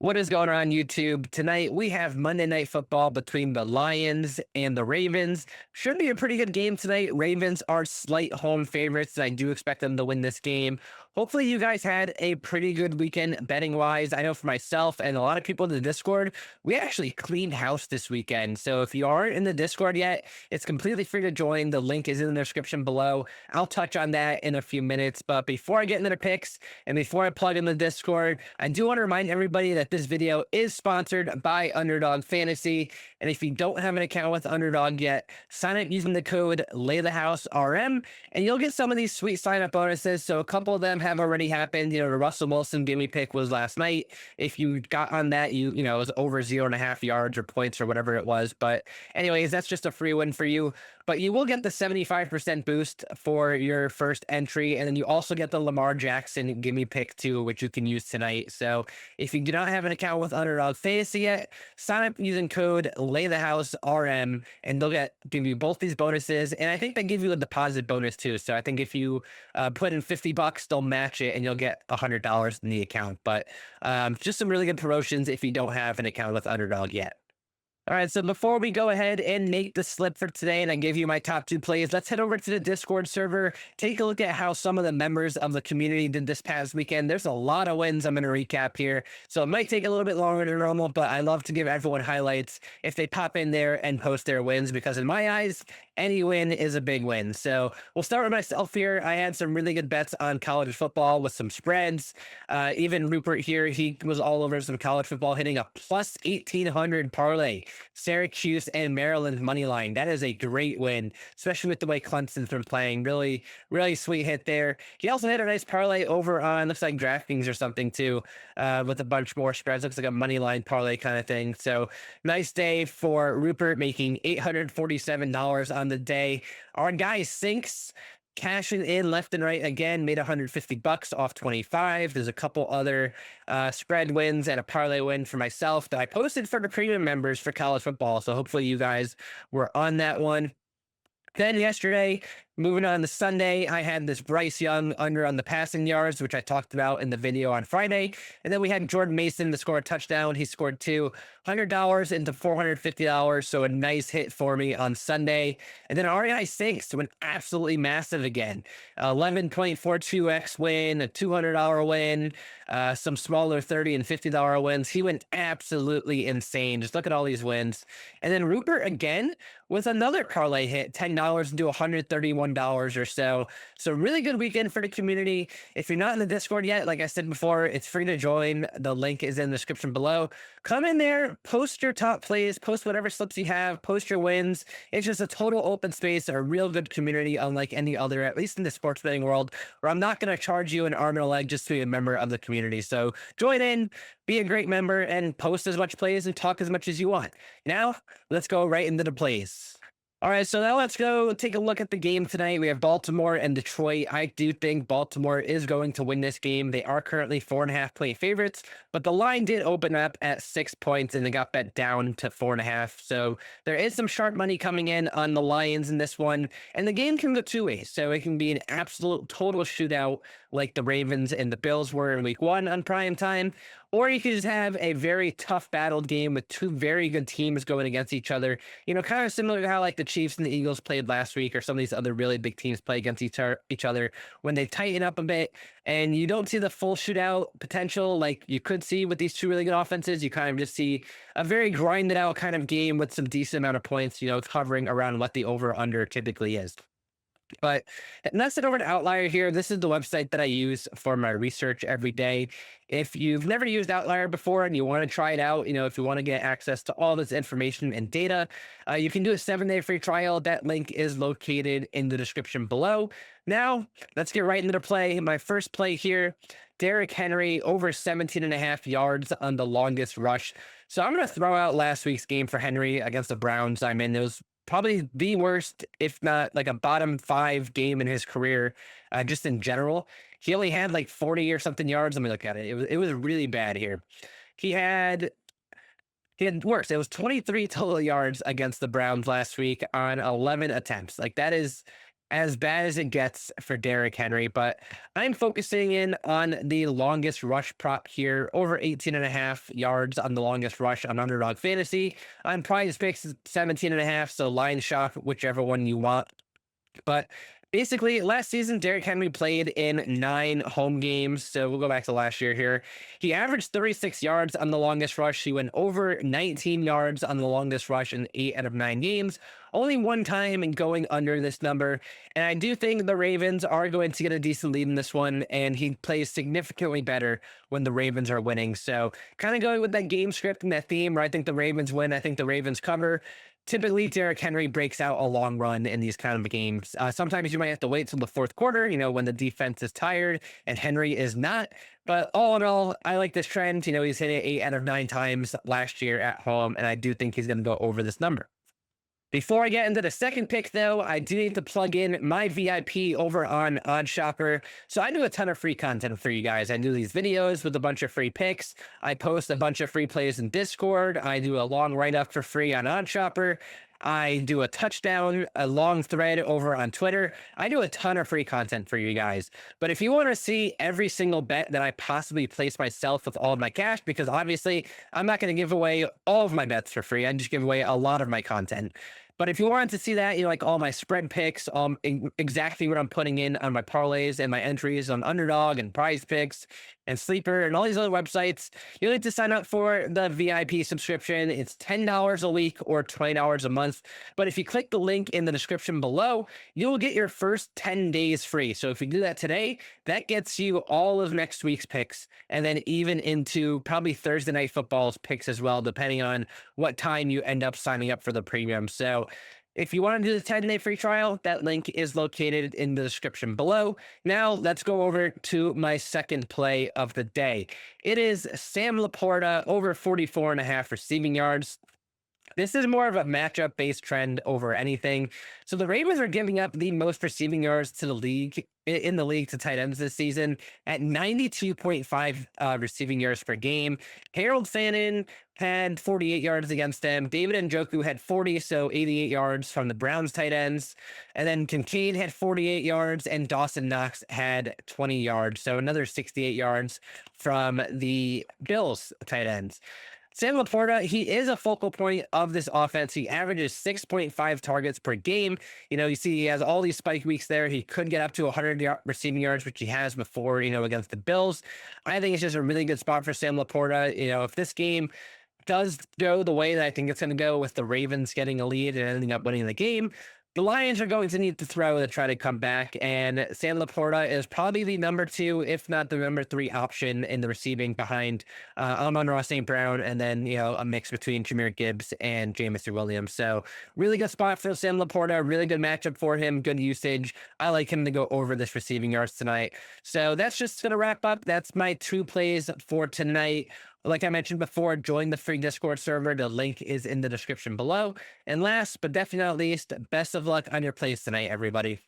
What is going on YouTube? Tonight we have Monday Night Football between the Lions and the Ravens. Should be a pretty good game tonight. Ravens are slight home favorites, and I do expect them to win this game. Hopefully, you guys had a pretty good weekend betting wise. I know for myself and a lot of people in the Discord, we actually cleaned house this weekend. So if you aren't in the Discord yet, it's completely free to join. The link is in the description below. I'll touch on that in a few minutes. But before I get into the picks and before I plug in the Discord, I do want to remind everybody that this video is sponsored by Underdog Fantasy. And if you don't have an account with Underdog yet, sign up using the code LayTheHouseRM and you'll get some of these sweet sign up bonuses. So a couple of them have already happened. The Russell Wilson gimme pick was last night. If you got on that, it was over 0.5 yards or points or whatever it was. But anyways, that's just a free win for you. But you will get the 75% boost for your first entry. And then you also get the Lamar Jackson gimme pick too, which you can use tonight. So if you do not have an account with Underdog Fantasy yet, sign up using code LayTheHouseRM and they'll give you both these bonuses. And I think they give you a deposit bonus too. So I think if you put in $50, they'll match it and you'll get $100 in the account. But just some really good promotions if you don't have an account with Underdog yet. All right, so before we go ahead and make the slip for today and I give you my top two plays, let's head over to the Discord server, take a look at how some of the members of the community did this past weekend. There's a lot of wins I'm going to recap here, so it might take a little bit longer than normal, but I love to give everyone highlights if they pop in there and post their wins, because in my eyes, any win is a big win. So we'll start with myself here. I had some really good bets on college football with some spreads. Even Rupert here, he was all over some college football, hitting a plus 1,800 parlay. Syracuse and Maryland money line. That is a great win, especially with the way Clemson's been playing. Really, really sweet hit there. He also had a nice parlay over on, looks like DraftKings or something too, with a bunch more spreads. Looks like a money line parlay kind of thing. So nice day for Rupert, making $847 on the day. Our guy Sinks cashing in left and right again, made $150 off 25. There's a couple other spread wins and a parlay win for myself that I posted for the premium members for college football. So hopefully you guys were on that one. Then yesterday, moving on to Sunday, I had this Bryce Young under on the passing yards, which I talked about in the video on Friday. And then we had Jordan Mason to score a touchdown. He scored $200 into $450. So a nice hit for me on Sunday. And then REI Sinks went absolutely massive again. 11.42x win, a $200 win, some smaller $30 and $50 wins. He went absolutely insane. Just look at all these wins. And then Rupert again with another parlay hit, $10 into $131 or so. So really good weekend for the community. If you're not in the Discord yet, like I said before, it's free to join. The link is in the description below. Come in there, post your top plays, post whatever slips you have, post your wins. It's just a total open space, a real good community, unlike any other, at least in the sports betting world, where I'm not going to charge you an arm and a leg just to be a member of the community. So join in, be a great member, and post as much plays and talk as much as you want. Now, let's go right into the plays. All right, so now let's go take a look at the game tonight. We have Baltimore and Detroit. I do think Baltimore is going to win this game. They are currently 4.5 point favorites, but the line did open up at 6 points and they got bet down to 4.5. So there is some sharp money coming in on the Lions in this one, and the game can go two ways. So it can be an absolute total shootout like the Ravens and the Bills were in week 1 on prime time, or you could just have a very tough battled game with two very good teams going against each other. Kind of similar to how like the Chiefs and the Eagles played last week, or some of these other really big teams play against each other when they tighten up a bit and you don't see the full shootout potential like you could see with these two really good offenses. You kind of just see a very grinded out kind of game with some decent amount of points, hovering around what the over under typically is. But let's head over to Outlier here. This is the website that I use for my research every day. If you've never used Outlier before and you want to try it out, if you want to get access to all this information and data, you can do a 7-day free trial. That link is located in the description below. Now, let's get right into the play. My first play here, Derrick Henry over 17.5 yards on the longest rush. So I'm going to throw out last week's game for Henry against the Browns. It was probably the worst, if not like a bottom 5 game in his career, just in general. He only had like 40 or something yards. Let me look at it. It was really bad here. He had worse. It was 23 total yards against the Browns last week on 11 attempts. Like that is as bad as it gets for Derrick Henry, but I'm focusing in on the longest rush prop here, over 18 and a half yards on the longest rush on Underdog Fantasy. On PrizePicks, 17 and a half, so line shop, whichever one you want. But basically, last season, Derrick Henry played in 9 home games. So we'll go back to last year here. He averaged 36 yards on the longest rush. He went over 19 yards on the longest rush in 8 out of 9 games. Only one time in going under this number. And I do think the Ravens are going to get a decent lead in this one. And he plays significantly better when the Ravens are winning. So kind of going with that game script and that theme where I think the Ravens win. I think the Ravens cover. Typically, Derrick Henry breaks out a long run in these kind of games. Sometimes you might have to wait till the fourth quarter, when the defense is tired and Henry is not. But all in all, I like this trend. He's hit it 8 out of 9 times last year at home, and I do think he's going to go over this number. Before I get into the second pick, though, I do need to plug in my VIP over on OddsShopper. So I do a ton of free content for you guys. I do these videos with a bunch of free picks. I post a bunch of free plays in Discord. I do a long write-up for free on OddsShopper. I do a long thread over on Twitter. I do a ton of free content for you guys. But if you want to see every single bet that I possibly place myself with all of my cash, because obviously I'm not going to give away all of my bets for free, I just give away a lot of my content. But if you wanted to see that, like all my spread picks, exactly what I'm putting in on my parlays and my entries on Underdog and PrizePicks and Sleeper and all these other websites, you'll need to sign up for the VIP subscription. It's $10 a week or $20 a month. But if you click the link in the description below, you'll get your first 10 days free. So if you do that today, that gets you all of next week's picks and then even into probably Thursday Night Football's picks as well, depending on what time you end up signing up for the premium. So if you want to do the 10-day free trial, that link is located in the description below. Now, let's go over to my second play of the day. It is Sam Laporta over 44 and a half receiving yards. This is more of a matchup-based trend over anything. So the Ravens are giving up the most receiving yards to the league in the league to tight ends this season at 92.5 receiving yards per game. Harold Fannin had 48 yards against them. David Njoku had 40, so 88 yards from the Browns tight ends. And then Kincaid had 48 yards, and Dawson Knox had 20 yards, so another 68 yards from the Bills tight ends. Sam Laporta, he is a focal point of this offense. He averages 6.5 targets per game. You see he has all these spike weeks there. He could get up to 100 receiving yards, which he has before, against the Bills. I think it's just a really good spot for Sam Laporta. If this game does go the way that I think it's going to go with the Ravens getting a lead and ending up winning the game, the Lions are going to need to throw to try to come back, and Sam Laporta is probably the number 2, if not the number 3 option in the receiving behind Amon-Ra St. Brown, and then, a mix between Jahmyr Gibbs and Jameson Williams. So really good spot for Sam Laporta, really good matchup for him, good usage. I like him to go over this receiving yards tonight. So that's just going to wrap up. That's my 2 plays for tonight. Like I mentioned before, join the free Discord server. The link is in the description below. And last but definitely not least, best of luck on your plays tonight, everybody.